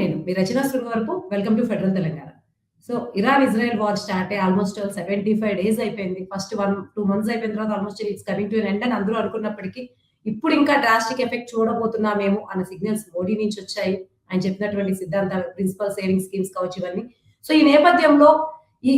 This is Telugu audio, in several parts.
నేను మీ Rachana Srungavarapu. Welcome to federal Telangana. So, Iran Israel war start అయ్యి ఆల్మోస్ట్ 75 డేస్ అయిపోయింది. ఫస్ట్ 1, 2 మంత్స్ అయిపోయిన తర్వాత almost it's coming to an end అని అందరూ అనుకున్నప్పటికీ, ఇప్పుడు ఇంకా డ్రాస్టిక్ ఎఫెక్ట్ చూడబోతున్నామేమో అన్న సిగ్నల్స్ మోడీ నుంచి వచ్చాయి. ఆయన చెప్పినటువంటి సిద్ధాంతాలు, ప్రిన్సిపల్ సేవింగ్ స్కీమ్స్ కావచ్చు ఇవన్నీ. సో, ఈ నేపథ్యంలో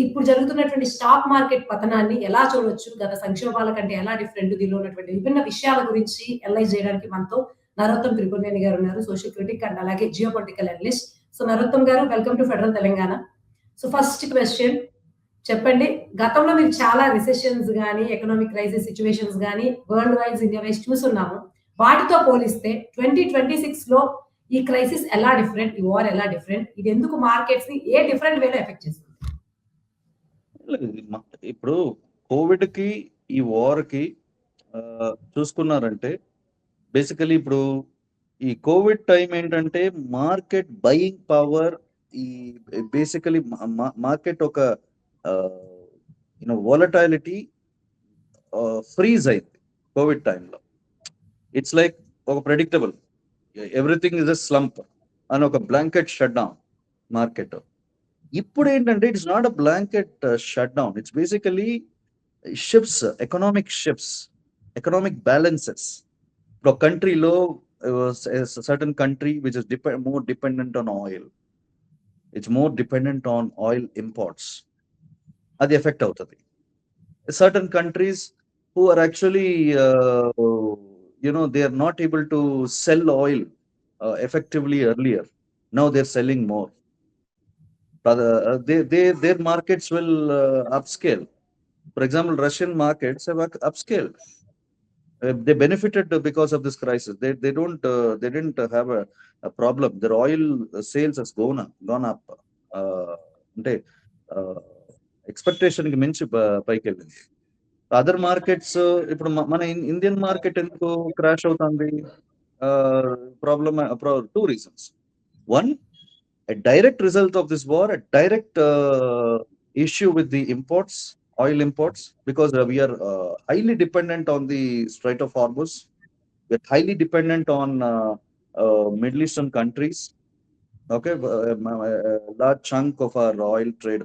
ఇప్పుడు జరుగుతున్నటువంటి స్టాక్ మార్కెట్ పతనాన్ని ఎలా చూడొచ్చు? గత సంక్షోభాల కంటే ఎలా డిఫరెంట్? దీనిలో ఉన్నటువంటి విభిన్న విషయాల గురించి అనలైజ్ చేయడానికి మనతో నరోత్తం త్రిపురనేని గారు ఉన్నారు. సోషల్ క్రిటిక్ అండ్ అలాగే geo political analyst. So, Narottam garu welcome to federal Telangana. So, first question చెప్పండి. గతంలో మీరు చాలా రిసెషన్స్ గాని, ఎకనామిక్ క్రైసిస్ సిట్యుయేషన్స్ గాని, వరల్డ్ వైజ్, ఇండియా వైజ్ చూసున్నాము. వాటితో పోలిస్తే 2026లో ఈ క్రైసిస్ ఎలా డిఫరెంట్? ఈ వార్ ఎలా డిఫరెంట్? ఇది ఎందుకు మార్కెట్స్ ని ఏ డిఫరెంట్ వేలో ఎఫెక్ట్ చేస్తుంది? ఇప్పుడు కోవిడ్ కి ఈ వార్ కి చూసుకున్నారంటే బేసికలీ ఇప్పుడు ఈ కోవిడ్ టైం ఏంటంటే మార్కెట్ బయింగ్ పవర్ ఈ బేసికలీ మార్కెట్ ఒక వాలటాలిటీ ఫ్రీజ్ అయింది కోవిడ్ టైంలో. ఇట్స్ లైక్ ఒక predictable everything is a slump అని ఒక బ్లాంకెట్ షట్ డౌన్ మార్కెట్. ఇప్పుడు ఏంటంటే it's not a blanket shut down, it's basically shifts, economic balances. ఇప్పుడు కంట్రీలో certain country which is more dependent on oil, it's more dependent on oil imports, అది ఎఫెక్ట్ అవుతుంది. Certain countries who are actually they are not able to sell oil effectively earlier, now they're selling more. Their markets will upscale. For example, Russian markets have upscaled. They benefited because of this crisis. They didn't have a problem. Their oil sales has gone up. అంటే ఎక్స్పెక్టేషన్ కి మించి పైకి వెళ్ళింది. అదర్ మార్కెట్స్ ఇప్పుడు మన ఇండియన్ మార్కెట్ ఎందుకు క్రాష్ అవుతుంది? Problem 2 reasons. One, a direct result of this war, a direct issue with the imports, oil imports, because we are highly dependent on the Strait of Hormuz. We are highly dependent on Middle Eastern countries. Okay, large chunk of our oil trade.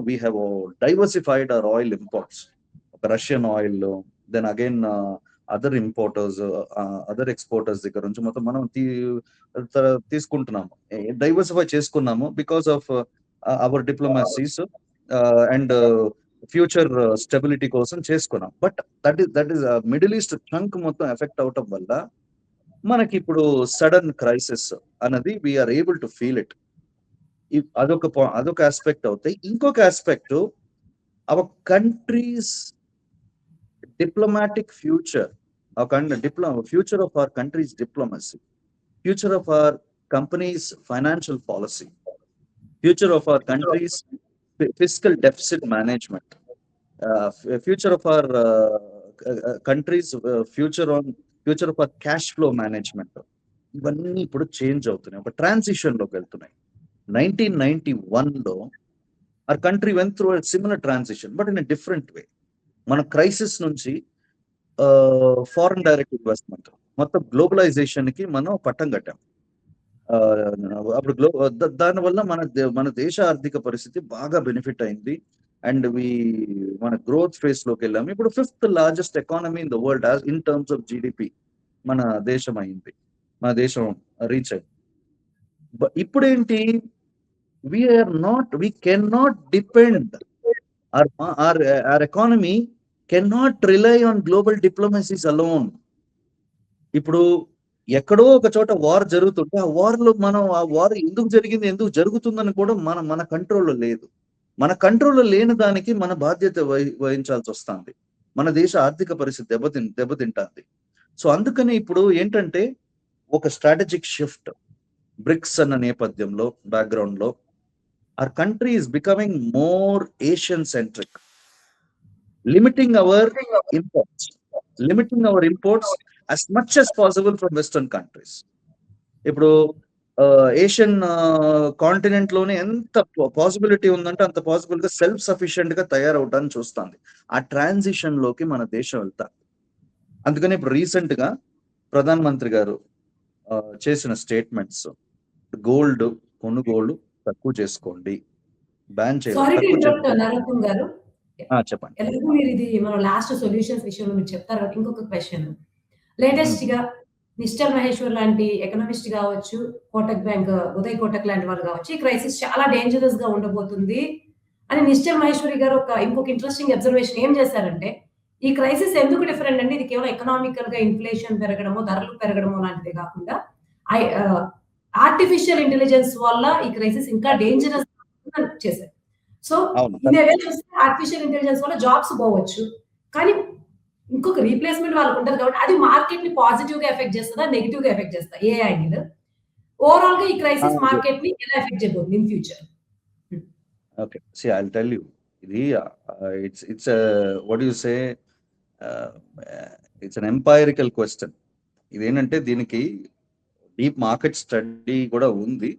We have diversified our oil imports. Russian oil, then again other importers, other exporters దగ్గర నుంచి మొత్తం మనం తీసుకుంటున్నాము, డైవర్సిఫై చేసుకున్నాము because of our diplomacies and future stability కోసం చేసుకున్నాం. But that is Middle East chunk మొత్తం ఎఫెక్ట్ అవటం వల్ల మనకి ఇప్పుడు సడన్ క్రైసిస్ అన్నది we are able to feel it. అదొక ఆస్పెక్ట్ అవుతాయి. ఇంకొక aspect, our countries diplomatic future, future of our country's diplomacy, future of our company's financial policy, future of our country's fiscal deficit management, future of our country's future of our cash flow management. ఇవన్నీ ఇప్పుడు చేంజ్ అవుతున్నాయి, ఒక ట్రాన్సిషన్ లోకి వెళ్తున్నాయి. 1991లో our country went through a similar transition, but in a different way. మన క్రైసిస్ నుంచి ఫారెన్ డైరెక్ట్ ఇన్వెస్ట్మెంట్ మొత్తం గ్లోబలైజేషన్ కి మనం పట్టం కట్టాం. అప్పుడు దానివల్ల మన దేశ ఆర్థిక పరిస్థితి బాగా బెనిఫిట్ అయింది అండ్ మన గ్రోత్ ఫేస్ లోకి వెళ్ళాము. ఇప్పుడు 5th largest economy in the world in terms of GDP మన దేశం అయింది, మన దేశం రీచ్ అయింది. ఇప్పుడు ఏంటి, we cannot depend, our economy cannot rely on global diplomacies alone. ఇప్పుడు ఎక్కడో ఒక చోట వార్ జరుగుతుంటే ఆ వార్లో మనం ఆ వార్ ఎందుకు జరిగింది, ఎందుకు జరుగుతుందని కూడా మన కంట్రోల్లో లేదు. మన కంట్రోల్లో లేని దానికి మన బాధ్యత వహించాల్సి వస్తుంది. మన దేశ ఆర్థిక పరిస్థితి దెబ్బతింటుంది. సో అందుకని ఇప్పుడు ఏంటంటే ఒక స్ట్రాటజిక్ షిఫ్ట్ బ్రిక్స్ అన్న నేపథ్యంలో బ్యాక్గ్రౌండ్ లో our country is becoming more Asian centric, limiting our imports as much as possible from Western countries. ఇప్పుడు ఏషియన్ కాంటినెంట్ లోనే ఎంత పాసిబిలిటీ ఉందంటే అంత పాసిబుల్ గా సెల్ఫ్ సఫిషియెంట్ గా తయారవటాన్ని చూస్తుంది. ఆ ట్రాన్సిషన్ లోకి మన దేశం వెళ్తా. అందుకని ఇప్పుడు రీసెంట్ గా ప్రధాన మంత్రి గారు చేసిన స్టేట్మెంట్స్, గోల్డ్ కొనుగోలు తక్కువ చేసుకోండి, బ్యాన్ చేయాలి, సారీ టు తక్కువ ఇంటరప్ట్ చేసుకోండి. నరోత్తమ్ గారు. చెప్పండి. ఎలాగో మీరు ఇది మన లాస్ట్ సొల్యూషన్స్ విషయంలో మీరు చెప్తారు కాబట్టి ఇంకొక క్వెషన్. ఉమ్. లేటెస్ట్‌గా మిస్టర్ మహేశ్వర్ లాంటి ఎకనామిస్ట్ గావచ్చు, కోటక్ బ్యాంక్ ఉదయ్ కోటక్ లాంటి వాళ్ళు గావచ్చు, ఈ క్రైసిస్ చాలా డేంజరస్‌గా ఉండబోతుంది అని మిస్టర్ మహేశ్వరి గారు ఇంకొక ఇంట్రెస్టింగ్ అబ్జర్వేషన్ ఏం చేశారంటే, ఈ క్రైసిస్ ఎందుకు డిఫరెంట్ అంటే ఇది కేవలం ఎకనామికల్‌గా ఇన్‌ఫ్లేషన్ పెరగడమో, ధరలు పెరగడమో లాంటిదే కాకుండా ఐ ఆహ్, ఆర్టిఫిషియల్ ఇంటెలిజెన్స్ వల్ల ఈ క్రైసిస్ ఇంకా డేంజరస్ చేశారు. సో, అవును. ఇన్ ఏ వే చూస్తే ఆర్టిఫిషియల్ ఇంటెలిజెన్స్ వల్ల జాబ్స్ పోవచ్చు. కానీ ఇంకొక రీప్లేస్‌మెంట్ వాళ్ళకుంటది కాబట్టి అది మార్కెట్‌ని పాజిటివ్‌గా ఎఫెక్ట్ చేస్తదా? నెగెటివ్‌గా ఎఫెక్ట్ చేస్తదా? ఏ యాంగిల్? ఓవరాల్‌గా ఈ క్రైసిస్ అదే. మార్కెట్‌ని ఎలా ఎఫెక్ట్ చేయబోతుంది in future? Okay. See I will tell you. ఇది it's what you say it's an empirical question. ఇదేంటంటే దీనికి డీప్ మార్కెట్ స్టడీ కూడా ఉంది.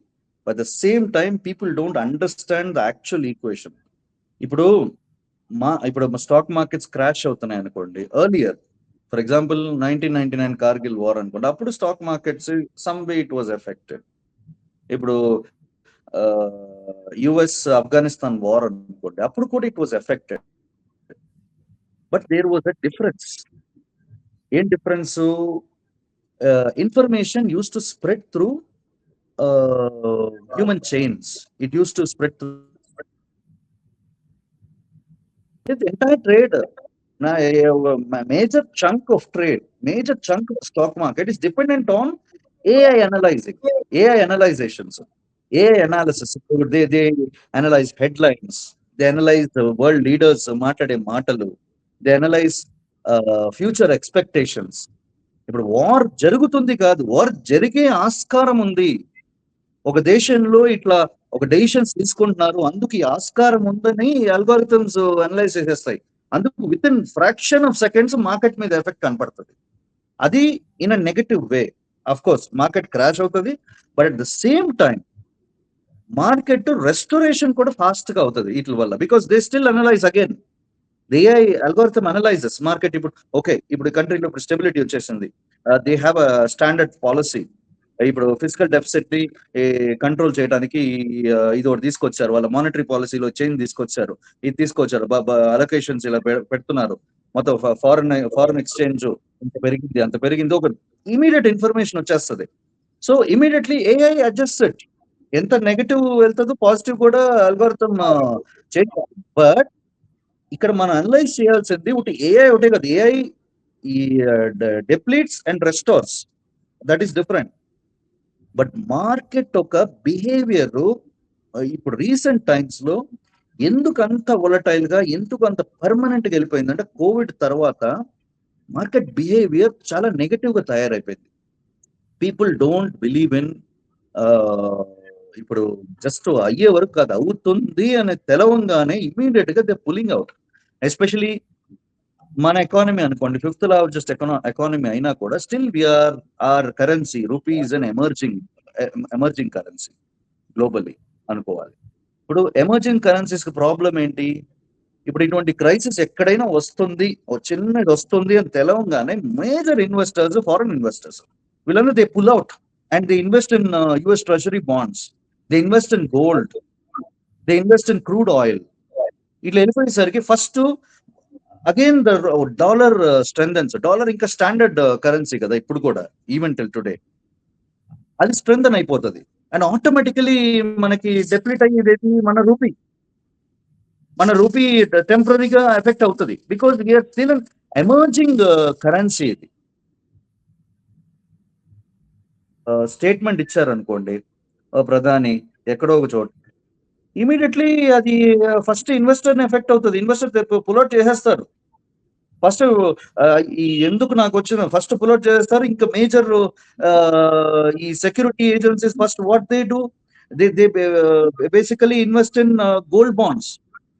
But the same time people don't understand the actual equation. ఇప్పుడు స్టాక్ మార్కెట్స్ క్రాష్ అవుతున్నాయి అనుకోండి. Earlier for example 1999 Kargil war అనుకోండి, అప్పుడు stock markets some way it was affected. ఇప్పుడు యుఎస్ ఆఫ్ఘనిస్తాన్ వార్ అనుకోండి, అప్పుడు కూడా it was affected. But there was a difference. ఏం difference? Information use to spread through human chains. It used to spread through the entire trade. Major chunk of stock market is dependent on AI analyzations, AI analysis. They analyze headlines, they analyze the world leaders మాట్లాడే మాటలు, they analyze future expectations. ఇప్పుడు వార్ జరుగుతుంది కాదు, వార్ జరిగే ఆస్కారం ఉంది. ఒక దేశంలో ఇట్లా ఒక డెసిషన్స్ తీసుకుంటున్నారు, అందుకు ఈ ఆస్కారం ఉందని అల్గోరిథమ్స్ అనలైజ్ చేసేస్తాయి. అందుకు within fraction of seconds market మీద ఎఫెక్ట్ కనపడుతుంది. అది in a negative way. Of course market crash అవుతుంది, but at the same time market restoration కూడా ఫాస్ట్ గా అవుతుంది వీటి వల్ల. Because they still analyse again. AI algorithm analyzes market. ఇప్పుడు కంట్రీలో ఇప్పుడు స్టెబిలిటీ వచ్చేసింది. They have a standard policy. ఇప్పుడు ఫిజికల్ డెఫిసిట్ ని కంట్రోల్ చేయడానికి ఇది ఒకటి తీసుకొచ్చారు. వాళ్ళ మానిటరీ పాలసీలో చేంజ్ తీసుకొచ్చారు. ఇది తీసుకొచ్చారు, అలొకేషన్స్ ఇలా పెడుతున్నారు. మొత్తం ఫారెన్ ఎక్స్చేంజ్ అంత పెరిగింది ఒక ఇమీడియట్ ఇన్ఫర్మేషన్ వచ్చేస్తుంది. So immediately AI adjusted. ఎంత నెగటివ్ వెళ్తుందో పాజిటివ్ కూడా అల్గోరిథం చేయాలి. బట్ ఇక్కడ మనం అనలైజ్ చేయాల్సింది ఒకటే కదా. AI ఈ depletes and restores, that is different. But market ఒక బిహేవియర్ ఇప్పుడు రీసెంట్ టైమ్స్ లో ఎందుకు అంత వొలటైల్ గా, ఎందుకు అంత పర్మనెంట్ గా వెళ్ళిపోయిందంటే కోవిడ్ తర్వాత మార్కెట్ బిహేవియర్ చాలా నెగటివ్ గా తయారైపోయింది. పీపుల్ డోంట్ బిలీవ్ ఇన్ ఇప్పుడు జస్ట్ అయ్యే వరకు కాదు, అవుతుంది అని తెలవంగానే ఇమీడియట్ గా దే పుల్లింగ్ అవుట్. ఎస్పెషలీ మన ఎకానమీ అనుకోండి, 5th లార్జెస్ట్ ఎకానమీ అయినా కూడా still our currency rupees and emerging currency globally అనుకోవాలి. ఇప్పుడు ఎమర్జింగ్ కరెన్సీస్ కి ప్రాబ్లం ఏంటి? ఇప్పుడు ఇటువంటి క్రైసిస్ ఎక్కడైనా వస్తుంది, చిన్నది వస్తుంది అని తెలవంగానే మేజర్ ఇన్వెస్టర్స్, ఫారెన్ ఇన్వెస్టర్స్ వీళ్ళందరూ they pull out and they invest in US treasury bonds, they invest in gold, they invest in crude oil. ఇట్లా వెళ్ళిపోయేసరికి first again the dollar strengthens. Dollar ఇంకా స్టాండర్డ్ కరెన్సీ కదా ఇప్పుడు కూడా, ఈవెన్ టిల్ టుడే అది స్ట్రెంథన్ అయిపోతుంది. అండ్ ఆటోమేటికలీ మనకి డెప్లిట్ అయ్యేది మన రూపీ టెంపరీగా ఎఫెక్ట్ అవుతుంది. Because we are still emerging currency. ఇది స్టేట్మెంట్ ఇచ్చారనుకోండి ప్రధాని ఎక్కడో ఒక చోట, ఇమీడియట్లీ అది ఫస్ట్ ఇన్వెస్టర్ ని ఎఫెక్ట్ అవుతుంది. ఇన్వెస్టర్ పుల్అవుట్ చేసేస్తారు. ఫస్ట్ ఎందుకు నాకు వచ్చిన ఫస్ట్ పుల్అవుట్ చేస్తారు. ఇంకా మేజర్ ఈ security agencies first what they do, they basically invest in gold bonds,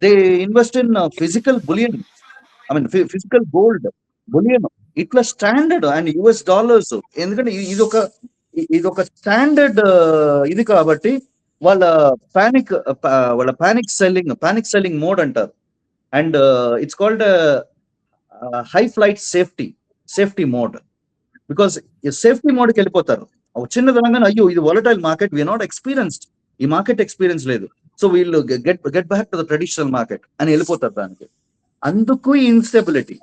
they invest in physical bullion, physical gold bullion, ఇట్లా స్టాండర్డ్ అండ్ US డాలర్స్. ఎందుకంటే ఇది ఒక స్టాండర్డ్ ఇది కాబట్టి వాళ్ళ పానిక్ సెల్లింగ్ మోడ్ అంటారు. And it's called high flight safety mode. Because safety మోడ్కి వెళ్ళిపోతారు. చిన్నది అనగానే అయ్యో ఇది volatile market, we are not experienced, ఈ మార్కెట్ ఎక్స్పీరియన్స్ లేదు, సో వీళ్ళు get back to the traditional market అని వెళ్ళిపోతారు దానికి. అందుకు ఈ ఇన్స్టెబిలిటీ.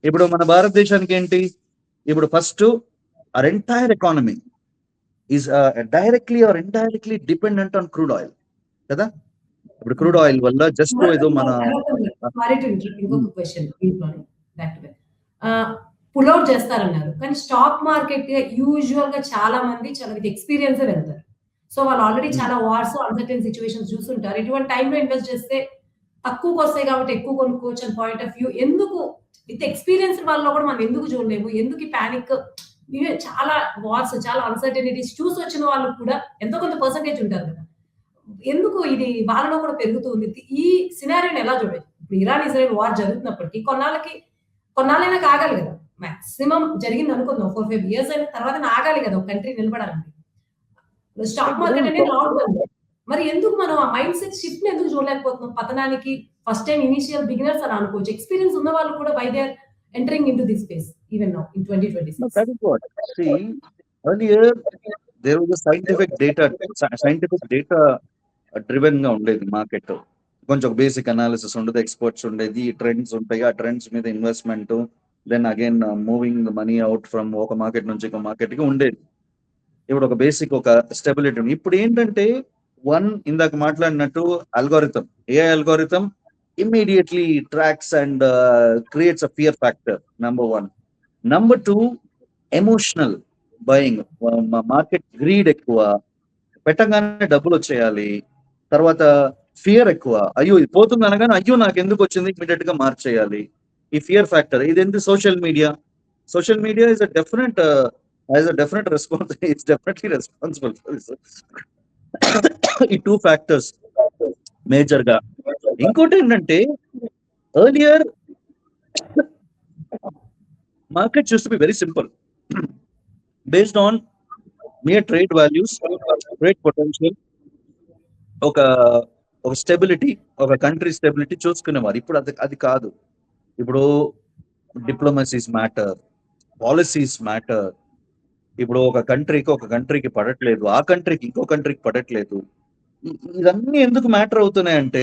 ఇప్పుడు మన భారతదేశానికి ఏంటి, ఇప్పుడు first our entire economy is directly or indirectly dependent on crude oil కదా. ఇప్పుడు క్రూడ్ ఆయిల్ వల్ల జస్ట్ ఏదో మన ఇంకొక క్వశ్చన్ దీంట్లోనే పుల్ అవుట్ చేస్తారన్నారు, కానీ స్టాక్ మార్కెట్ యూజువల్ గా చాలా మంది చాలా ఎక్స్పీరియన్స్ వెళ్తారు. సో వాళ్ళు ఆల్రెడీ చాలా వార్స్ అన్సర్టైన్ సిచ్యువేషన్స్ చూస్తుంటారు. ఇటువంటి టైంలో ఇన్వెస్ట్ చేస్తే తక్కువకి వస్తాయి కాబట్టి ఎక్కువ కొనుక్కోవచ్చు అని పాయింట్ ఆఫ్ వ్యూ. ఎందుకు విత్ ఎక్స్పీరియన్స్ వాళ్ళలో కూడా మనం ఎందుకు చూడలేము? ఎందుకు ఈ పానిక్? చాలా వార్స్, చాలా అన్సర్టనిటీస్ చూసి వచ్చిన వాళ్ళు కూడా ఎంతో కొంత పర్సంటేజ్ ఉంటారు కదా, ఎందుకు ఇది వాళ్ళలో కూడా పెరుగుతుంది? ఈ సినారియోని ఎలా చూడొచ్చు? ఇప్పుడు ఇరాన్ ఇజ్రాయెల్ వార్ జరుగుతున్నప్పటికీ కొన్నాళ్ళైనా ఆగాలి కదా. మాక్సిమం జరిగింది అనుకుందాం 4-5 years అయిన తర్వాత ఆగాలి కదా ఒక కంట్రీ నిలబడాలంటే. స్టాక్ మార్కెట్ అనేది రావట్లేదు. మరి ఎందుకు మనం ఆ మైండ్ సెట్ షిఫ్ట్ ని ఎందుకు చూడలేకపోతున్నాం? పతనానికి ఫస్ట్ టైం ఇనిషియల్ బిగినర్స్ అని అనుకోవచ్చు. ఎక్స్పీరియన్స్ ఉన్న వాళ్ళు కూడా why they are entering into this space even now in 2026. No, that is what. See, earlier there was a scientific data driven గా ఉండేది మార్కెట్. కొంచెం బేసిక్ అనాలిసిస్ ఉండేది, ఎక్స్పర్ట్స్ ఉండేది, ట్రెండ్స్ ఉంటాయి, ఆ ట్రెండ్స్ మీద investment, then again moving money out from ఒక మార్కెట్ నుంచి ఒక మార్కెట్ కి ఉండేది. ఇప్పుడు ఒక బేసిక్ ఒక స్టెబిలిటీ. ఇప్పుడు ఏంటంటే ఇందాక మాట్లాడినట్టు algorithm, AI algorithm immediately tracks and creates a fear factor, number one. Number two, emotional buying, market greed ఎక్కువ, పెట్టగానే డబ్బులు వచ్చేయాలి, తర్వాత ఫియర్ ఎక్కువ, అయ్యో ఇది పోతుంది అనగానే అయ్యో నాకు ఎందుకు వచ్చింది ఇమీడియట్ గా మార్చేయాలి, ఈ ఫియర్ ఫ్యాక్టర్. ఇదేంటి social media is a definite has a definite response, it's definitely responsible for this. ఈ 2 factors మేజర్ గా. ఇంకోటి ఏంటంటే earlier market use to be very simple, based on mere trade values, trade potential, ఒక స్టెబిలిటీ, ఒక కంట్రీ స్టెబిలిటీ చూసుకునేవారు. ఇప్పుడు అది కాదు. ఇప్పుడు డిప్లొమసీస్ మ్యాటర్, పాలసీస్ మ్యాటర్. ఇప్పుడు ఒక కంట్రీకి పడట్లేదు, ఆ కంట్రీకి ఇంకో కంట్రీకి పడట్లేదు. ఇవన్నీ ఎందుకు మ్యాటర్ అవుతున్నాయంటే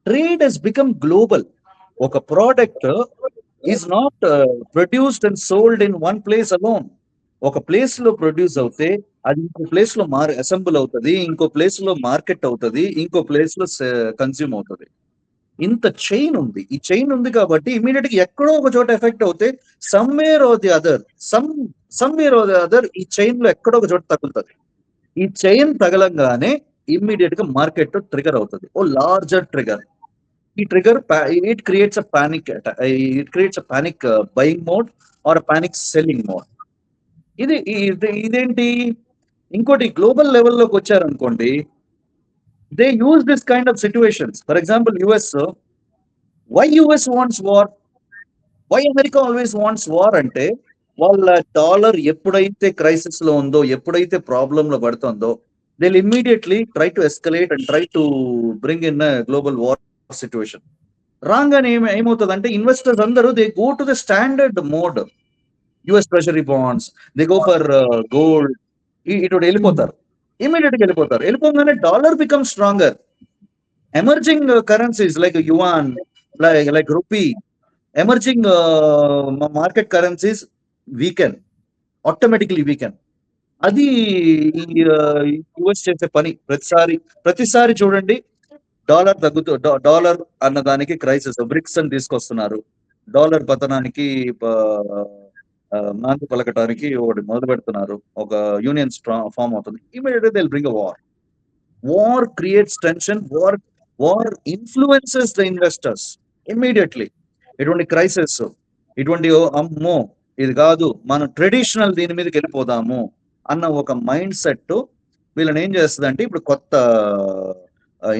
ట్రేడ్ హెస్ బికమ్ గ్లోబల్. ఒక product is not produced and sold in one place alone. ఒక ప్లేస్ లో ప్రొడ్యూస్ అవుతే అది ఇంకో ప్లేస్ లో అసెంబుల్ అవుతుంది, ఇంకో ప్లేస్ లో మార్కెట్ అవుతుంది, ఇంకో ప్లేస్ లో కన్స్యూమ్ అవుతుంది. ఇంత చైన్ ఉంది. ఈ చైన్ ఉంది కాబట్టి ఇమీడియట్ గా ఎక్కడో ఒక చోట ఎఫెక్ట్ అవుతే సమ్వేర్ ఆర్ ది అదర్ ఈ చైన్ లో ఎక్కడో ఒక చోట తగులుతుంది. ఈ చైన్ తగలంగానే ఇమ్మీడియట్ గా మార్కెట్ ట్రిగర్ అవుతుంది, ఓ లార్జర్ ట్రిగర్. ఈ trigger it creates a panic buying mode or panic selling mode. ఇదేంటి? ఇంకోటి గ్లోబల్ లెవెల్లోకి వచ్చారనుకోండి, they use this kind of situations. For example why US wants war, why America always wants war అంటే వాళ్ళ డాలర్ ఎప్పుడైతే క్రైసిస్ లో ఉందో, ఎప్పుడైతే ప్రాబ్లమ్ లో పడుతుందో, they will immediately try to escalate and try to bring in global war situation. రాగానే ఏమవుతుంది అంటే ఇన్వెస్టర్స్ అందరూ they go to the standard mode, US treasury bonds, they go for gold, ఇటు వెళ్ళిపోతారు, ఇమ్మీడియట్ గా వెళ్ళిపోతారు. వెళ్ళిపోగానే dollar become stronger. Emerging currencies like yuan, like rupee, emerging market currencies automatically weaken. అది యుఎస్ చేసే పని. ప్రతిసారి చూడండి, డాలర్ అన్న దానికి క్రైసిస్, బ్రిక్స్ అని తీసుకొస్తున్నారు, డాలర్ పతనానికి నాంది పలకటానికి ఒకటి మొదలు పెడుతున్నారు, ఒక యూనియన్ ఫామ్ అవుతుంది. Immediately they will bring a war creates tension, war influences the investors immediately. ఇటువంటి క్రైసిస్, ఇటువంటి అమ్మో ఇది కాదు, మనం ట్రెడిషనల్ దీని మీదకి వెళ్ళిపోదాము అన్న ఒక మైండ్ సెట్ వీళ్ళని ఏం చేస్తుంది అంటే, ఇప్పుడు కొత్త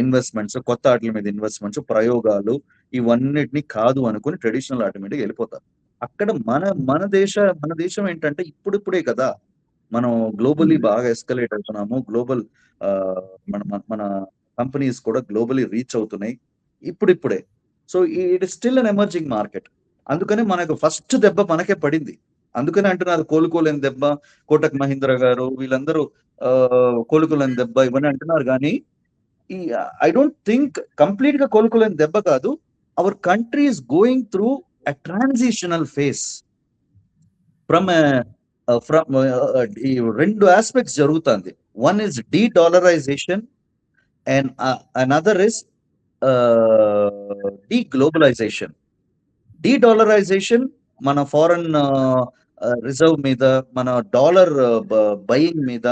ఇన్వెస్ట్మెంట్స్, కొత్త వాటి మీద ఇన్వెస్ట్మెంట్స్, ప్రయోగాలు, ఇవన్నిటిని కాదు అనుకుని ట్రెడిషనల్ వాటి మీద వెళ్ళిపోతారు. అక్కడ మన దేశం ఏంటంటే ఇప్పుడిప్పుడే కదా మనం గ్లోబలీ బాగా ఎస్కలేట్ అవుతున్నాము. గ్లోబల్ మన కంపెనీస్ కూడా గ్లోబలీ రీచ్ అవుతున్నాయి ఇప్పుడిప్పుడే. So it is still an emerging market. అందుకని మనకు ఫస్ట్ దెబ్బ మనకే పడింది. అందుకని అంటున్నారు కోలుకోలేని దెబ్బ, కోటక్ మహీంద్ర గారు వీళ్ళందరూ కోలుకోలేని దెబ్బ ఇవన్నీ అంటున్నారు. కానీ ఈ ఐ డోంట్ థింక్ కంప్లీట్ గా కోలుకోలేని దెబ్బ కాదు. Our country is going through a transitional phase from ఈ 2 ఆస్పెక్ట్స్ జరుగుతుంది. One is de-dollarisation and another is de-globalisation. De-dollarisation మన ఫారెన్ రిజర్వ్ మీద, మన డాలర్ బయింగ్ మీద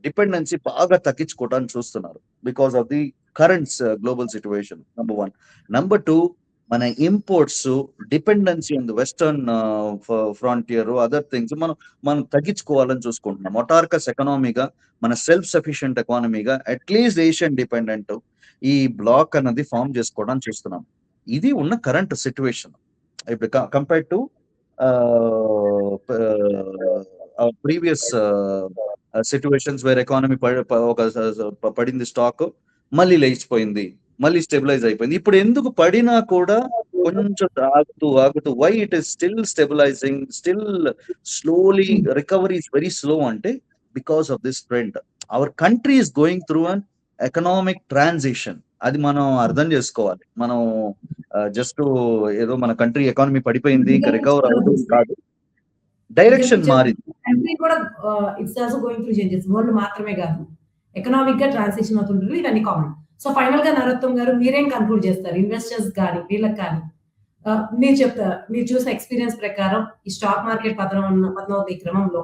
డిపెండెన్సీ బాగా తగ్గించుకోవడానికి చూస్తున్నారు because of the current global situation. Number 1. Number 2, మన imports dependency on the western frontier other things మనం తగ్గించుకోవాలని చూసుకుంటున్నాం. మొటార్కస్ ఎకనామీగా, మన సెల్ఫ్ సఫిషియెంట్ ఎకానమీగా అట్లీస్ట్ ఏషియన్ డిపెండెంట్ ఈ బ్లాక్ అన్నది ఫామ్ చేసుకోవడానికి చూస్తున్నాం. ఇది ఉన్న కరెంట్ సిచ్యువేషన్. ఇప్పుడు compared to previous situations where economy పడింది, స్టాక్ మళ్ళీ లేచిపోయింది, మళ్ళీ స్టెబిలైజ్ అయిపోయింది. ఇప్పుడు ఎందుకు పడినా కూడా కొంచెం ఆగుతూ why it is still stabilising, still slowly recovery is very slow అంటే because of this trend. Our country is going through an economic transition. అది మనం అర్థం చేసుకోవాలి. మనం జస్ట్ ఏదో మన కంట్రీ ఎకానమీ పడిపోయింది ఇంకా రికవర్ అవుతుంది కాదు, డైరెక్షన్ మారింది. కంట్రీ కూడా it's also going through changes. World మాత్రమే కాదు, ఎకనామిక్ గా ట్రాన్సిషన్ అవుతుంటుంది. ఇవన్నీ కామన్. సో ఫైనల్ గా నరోత్తం గారు మీరేం కన్క్లూడ్ చేస్తారు? ఇన్వెస్టర్స్ కానీ వీళ్ళకి కానీ మీరు చూసిన ఎక్స్పీరియన్స్ ప్రకారం ఈ స్టాక్ మార్కెట్ పతనవుతున్న క్రమంలో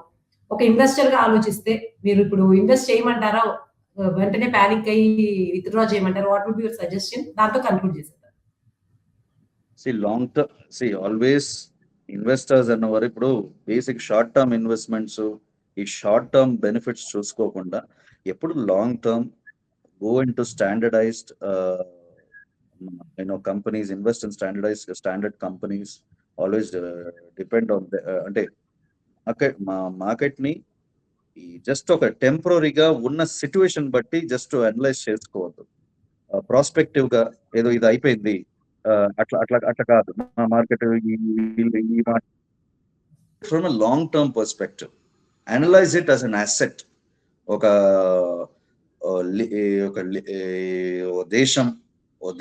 ఒక ఇన్వెస్టర్ గా ఆలోచిస్తే మీరు ఇప్పుడు ఇన్వెస్ట్ చేయమంటారా, వెంటనే పానిక్ అయ్యి విత్డ్రా చేయమంటారా? What would be your suggestion? దాంతో కన్క్లూడ్ చేస్తారు. లాంగ్ టర్మ్ ఆల్వేస్ ఇన్వెస్టర్స్ అన్నవారు ఇప్పుడు బేసిక్ షార్ట్ టర్మ్ ఇన్వెస్ట్మెంట్స్, ఈ షార్ట్ టర్మ్ బెనిఫిట్స్ చూసుకోకుండా ఎప్పుడు long term go into standardized companies, invest in standard companies, always depend on the అంటే మార్కెట్ ని జస్ట్ ఒక టెంపరరీగా ఉన్న సిచ్యువేషన్ బట్టి జస్ట్ అనలైజ్ చేసుకోవద్దు. ప్రాస్పెక్టివ్ గా ఏదో ఇది అయిపోయింది అట్లా కాదు. Market from long term perspective analyse it as an asset. ఒక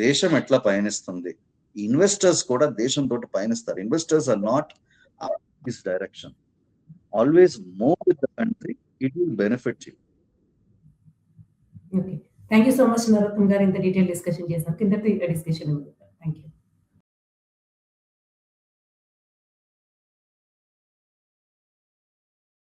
దేశం ఎట్లా పయనిస్తుంది, ఇన్వెస్టర్స్ కూడా దేశంతో పయనిస్తారు. Investors are not this direction. Always move with the country, it will benefit you. Okay, thank you so much Narottam గారు, ఇంత డీటెయిల్ డిస్కషన్ చేశారు. కింద డిస్కషన్. Thank you.